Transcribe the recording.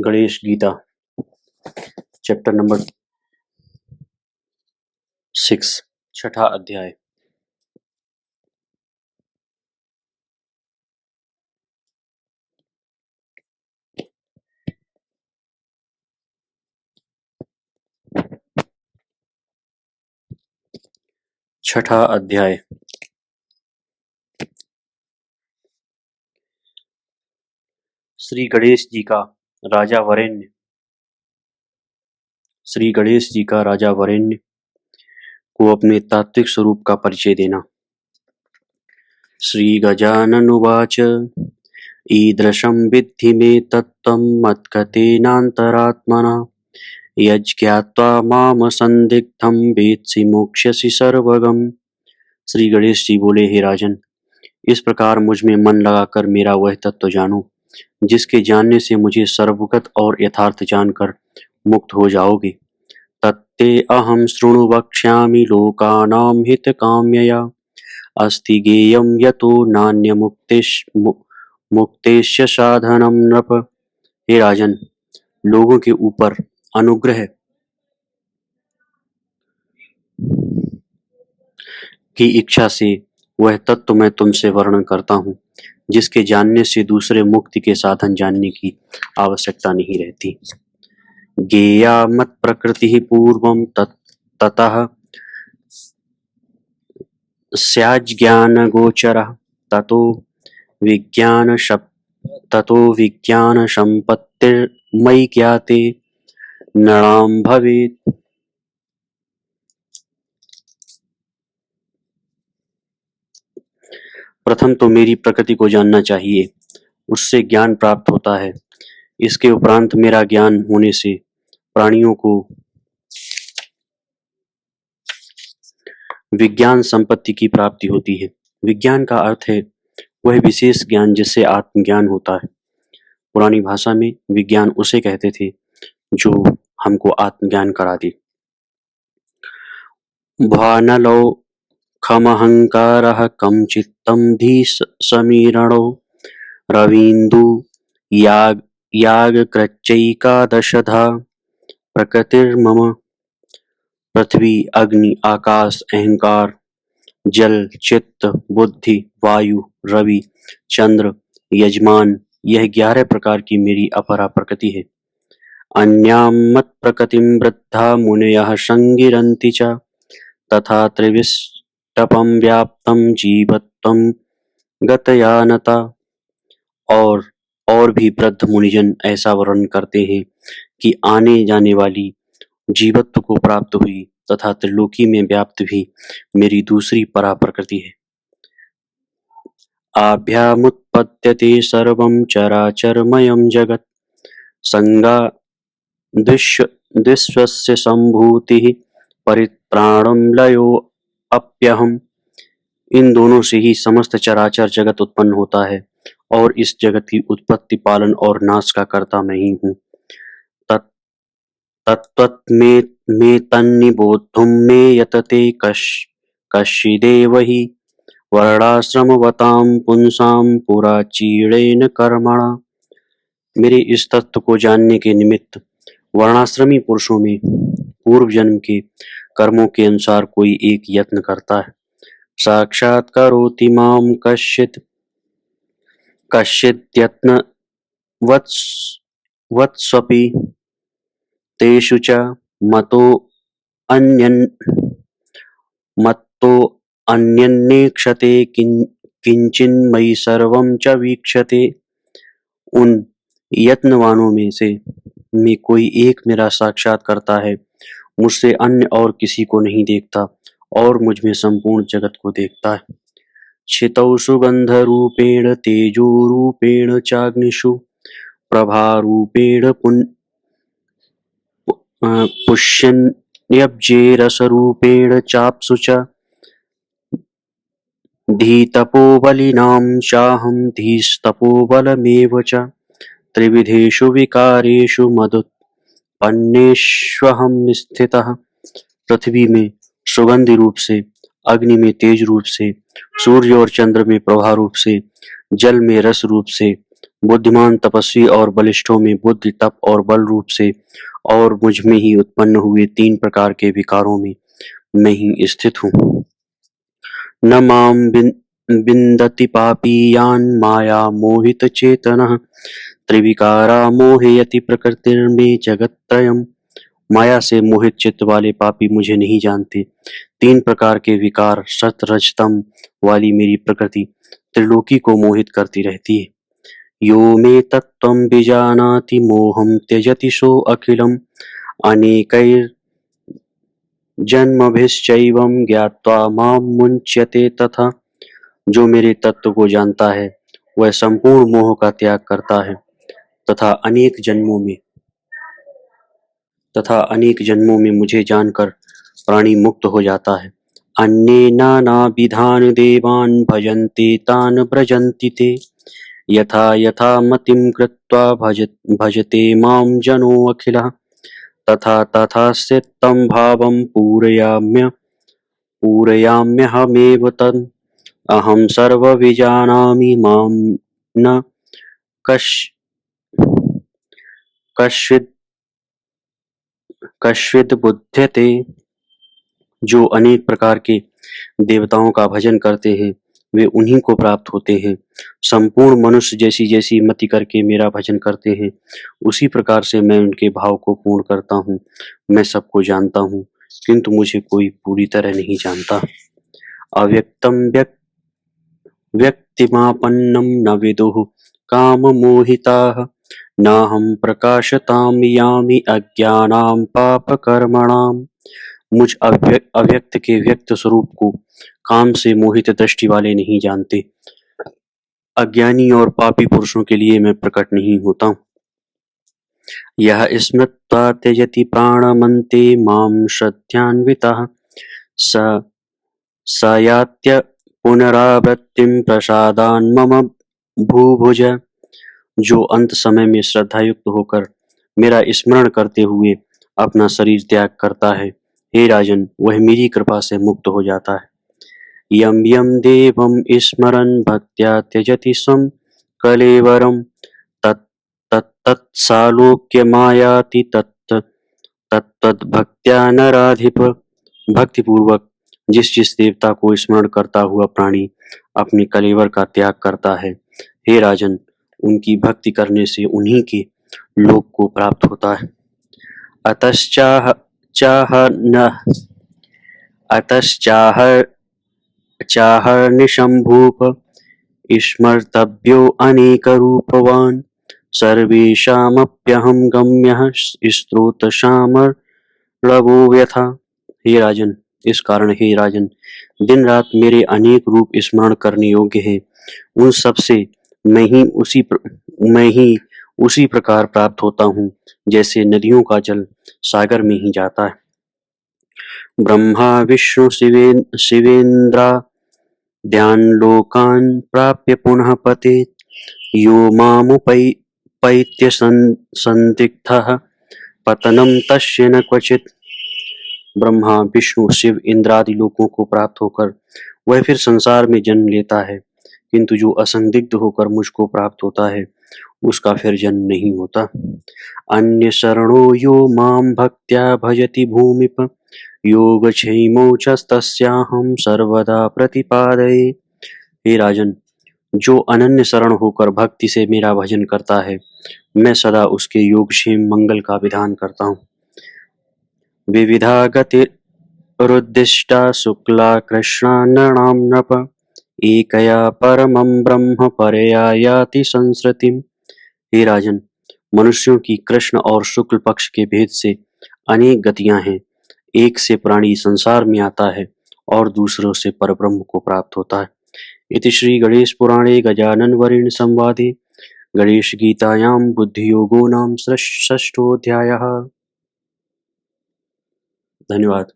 Ganesh Gita chapter number 6 छठा अध्याय। छठा अध्याय। श्री गणेश जी का राजा वरेण्य को अपने तात्विक स्वरूप का परिचय देना। श्री गजानन उवाच ईदृशं विद्धि मे तत्त्वं मत्गतेनान्तरात्मना यज्ञात्वा माम संदिग्धं वेत्सि मोक्ष्यसि सर्वगम। श्री गणेश जी बोले, हे राजन, इस प्रकार मुझ में मन लगाकर मेरा वह तत्व जानो जिसके जानने से मुझे सर्वगत और यथार्थ जानकर मुक्त हो जाओगे। तत्ते अहं शृणु वक्ष्यामि लोकानां हितकाम्यया अस्ति गेयं यतो नान्य मुक्तेश्य साधनं नृप। हे राजन, लोगों के ऊपर अनुग्रह की इच्छा से वह तत्व मैं तुमसे वर्णन करता हूँ जिसके जानने से दूसरे मुक्ति के साधन जानने की आवश्यकता नहीं रहती। गेया मत प्रकृति पूर्वं ततः स्याज्ञान गोचरः ततो विज्ञान संपत्तिर्मयि ज्ञाते नृणां भवेत्। प्रथम तो मेरी प्रकृति को जानना चाहिए, उससे ज्ञान प्राप्त होता है। इसके उपरांत मेरा ज्ञान होने से प्राणियों को विज्ञान संपत्ति की प्राप्ति होती है। विज्ञान का अर्थ है वह विशेष ज्ञान जिससे आत्मज्ञान होता है। पुरानी भाषा में विज्ञान उसे कहते थे जो हमको आत्मज्ञान करा दे। भानलो खमहंकारः कम चित्तम धी समीरणो रवीन्दु याग कृच्चैकादशधा प्रकृतिर्मम पृथ्वी अग्नि आकाश अहंकार जल चित्त बुद्धि वायु रवि चंद्र यजमान, यह 11 प्रकार की मेरी अपरा प्रकृति है। अन्यां मत प्रकृतिं वृद्धा मुनयः संगिरन्ति च तथा त्रिविष्टपं व्याप्तं जीवत्वं गतयानता। और भी वृद्ध मुनिजन ऐसा वर्णन करते हैं कि आने जाने वाली जीवत्व को प्राप्त हुई तथा त्रिलोकी में व्याप्त भी मेरी दूसरी परा प्रकृति है। आभ्यामुत्पद्यते सर्वं चराचरमयं जगत् संगा विश्वस्य संभूतिः परित्राणं लयो अप्यहम्। इन दोनों से ही समस्त चराचर जगत उत्पन्न होता है और इस जगत की उत्पत्ति पालन और नाश का कर्ता मैं ही हूँ। तत्त्वमें तन्निबोद्धुं मे यतते कश्चिदेव हि वर्णाश्रमवतां पुंसां पुराचीणेन कर्मणा। मेरे इस तत्व को जानने के निमित्त वर्णाश्रमी पुरुषों में पूर्व जन्म के कर्मों के अनुसार कोई एक यत्न करता है। साक्षात्करोति मां कश्चिद्यत्न वत्स्वपि तेषु च मत्तो अन्यन्नेक्षते किंचिन्मयि सर्वं च वीक्षते। उन यत्नवानों में से कोई एक मेरा साक्षात करता है, मुझसे अन्य और किसी को नहीं देखता और मुझ में संपूर्ण जगत को देखता है। क्षितौ सुगंध रूपेण तेजो रूपेण चाग्निषु प्रभारूपेण पुष्यन्यब्जे रसरूपेण चाप्सु च धीतपोबलिनां चाहं धीस्तपोबलमेव च त्रिविधेषु विकारेषु मदुत्पन्नेष्वहं स्थितः। पृथ्वी में सुगंधि रूप से, अग्नि में तेज रूप से, सूर्य और चंद्र में प्रभा रूप से, जल में रस रूप से बुद्धिमान, तपस्वी और बलिष्ठों में बुद्धि, तप और बल रूप से और मुझ में ही उत्पन्न हुए 3 प्रकार के विकारों में मैं ही स्थित हूँ। न मां विन्दति पापीयान् माया मोहित चेतनः त्रिविकारा मोहयति प्रकृतिर्मे जगत्त्रयम्। माया से मोहित चित्त वाले पापी मुझे नहीं जानते। 3 प्रकार के विकार सत रज तम वाली मेरी प्रकृति त्रिलोकी को मोहित करती रहती है। यो मे तत्त्वं विजानाति मोहं त्यजति सो अखिलम् अनेकैर्जन्मभिश्चैवं ज्ञात्वा मां मुञ्च्यते तथा। जो मेरे तत्व को जानता है वह संपूर्ण मोह का त्याग करता है तथा अनेक जन्मों में मुझे जानकर प्राणी मुक्त हो जाता है। अन्ये नानाविधान् देवान् भजन्ते तान् व्रजन्ति ते यथा यथा मतिं कृत्वा भजते मां जनो अखिलः तथा तथास्य तं भावं पूरयाम्यहमेव तम्। अहं सर्वविजानामि मां न कश्चिद् बुध्यते। जो अनेक प्रकार के देवताओं का भजन करते हैं वे उन्हीं को प्राप्त होते हैं। संपूर्ण मनुष्य जैसी जैसी मति करके मेरा भजन करते हैं उसी प्रकार से मैं उनके भाव को पूर्ण करता हूँ। मैं सबको जानता हूँ किंतु मुझे कोई पूरी तरह नहीं जानता। अव्यक्तं व्यक्तिमापन्नं न विदुः काममोहिताः नाहं प्रकाशतां यामि अज्ञानां पापकर्मणाम्। मुझ अव्यक्त के व्यक्त स्वरूप को काम से मोहित दृष्टि वाले नहीं जानते। अज्ञानी और पापी पुरुषों के लिए मैं प्रकट नहीं होता। यह स्मृत्वा त्यजति प्राणमन्ते मां श्रद्धयान्वितः स यात्य पुनरावृत्तिं प्रसादान् मम भूभुज। जो अंत समय में श्रद्धा युक्त होकर मेरा स्मरण करते हुए अपना शरीर त्याग करता है, हे राजन, वह मेरी कृपा से मुक्त हो जाता है। यम यम देवम स्मरन् भक्त्या त्यजति स्वं कलेवरम तत्तत्सालोक्यमायाति तत्तद्भक्त्या नराधिप। भक्ति पूर्वक जिस जिस देवता को स्मरण करता हुआ प्राणी अपने कलेवर का त्याग करता है, हे राजन, उनकी भक्ति करने से उन्हीं के लोक को प्राप्त होता है। अतश्चाहर्निशं भूप स्मर्तव्यो अनेकरूपवान् सर्वेषामप्यहं गम्यः स्रोतशामर्लभो व्यथा। हे राजन, इस कारण हे राजन, दिन रात मेरे अनेक रूप स्मरण करने योग्य है। उन सब से मैं ही उसी प्रकार प्राप्त होता हूँ जैसे नदियों का जल सागर में ही जाता है। ब्रह्मा विष्णु शिवेन्द्राद्यान् लोकान् प्राप्य पुनः पतेत् यो मामुपैत्य संदिग्धः पतनं तस्य न क्वचित्। ब्रह्मा विष्णु शिव इंद्रादि लोकों को प्राप्त होकर वह फिर संसार में जन्म लेता है, किंतु जो असंदिग्ध होकर मुझको प्राप्त होता है उसका फिर जन्म नहीं होता। अन्य शरणो यो मां भक्त्या भजति भूमिप योगक्षेमो च तस्याहं सर्वदा प्रतिपादये। हे राजन, जो अनन्य शरण होकर भक्ति से मेरा भजन करता है मैं सदा उसके योगक्षेम मंगल का विधान करता हूँ। विविधा गतिरुद्दिष्टा शुक्ला कृष्णा नृणां नृप एकया परमं ब्रह्म परया याति संसृतिम्। हे राजन, मनुष्यों की कृष्ण और शुक्ल पक्ष के भेद से अनेक गतियां हैं। एक से प्राणी संसार में आता है और दूसरों से परब्रह्म को प्राप्त होता है। इति श्री गणेश पुराणे गजानन वरेण्य संवादे गणेश गीतायां बुद्धि योगो नाम षष्ठोऽध्यायः। धन्यवाद।